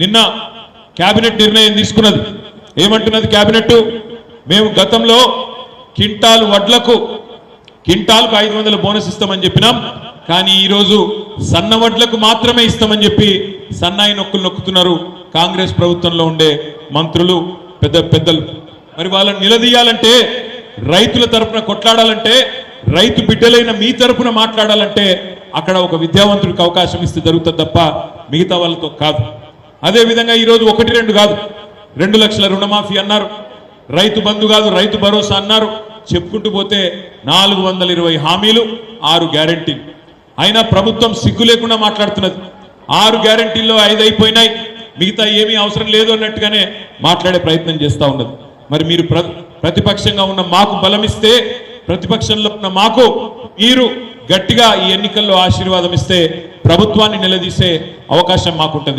నిన్న కేబినెట్ నిర్ణయం తీసుకున్నది. ఏమంటున్నది కేబినెట్? మేము గతంలో క్వింటాల్ వడ్లకు క్వింటాల్కు 500 బోనస్ ఇస్తామని చెప్పినాం. కానీ ఈరోజు సన్న వడ్లకు మాత్రమే ఇస్తామని చెప్పి సన్నాయి నొక్కులు నొక్కుతున్నారు కాంగ్రెస్ ప్రభుత్వంలో ఉండే మంత్రులు, పెద్దలు. మరి వాళ్ళని నిలదీయాలంటే, రైతుల తరపున కొట్లాడాలంటే, రైతు బిడ్డలైన మీ తరపున మాట్లాడాలంటే అక్కడ ఒక విద్యావంతుడికి అవకాశం ఇస్తే జరుగుతుంది తప్ప మిగతా వాళ్ళతో కాదు. అదేవిధంగా ఈరోజు 1-2 కాదు, 2 లక్షల రుణమాఫీ అన్నారు, రైతు బంధు కాదు రైతు భరోసా అన్నారు. చెప్పుకుంటూ పోతే 420 హామీలు, 6 గ్యారెంటీలు. అయినా ప్రభుత్వం సిగ్గు లేకుండా మాట్లాడుతున్నది. 6 గ్యారెంటీల్లో 5 అయిపోయినాయి, మిగతా ఏమీ అవసరం లేదు అన్నట్టుగానే మాట్లాడే ప్రయత్నం చేస్తూ ఉన్నది. మరి మీరు ప్రతిపక్షంగా ఉన్న మాకు బలమిస్తే, ప్రతిపక్షంలో ఉన్న మాకు మీరు గట్టిగా ఈ ఎన్నికల్లో ఆశీర్వాదం ఇస్తే ప్రభుత్వాన్ని నిలదీసే అవకాశం మాకుంటది.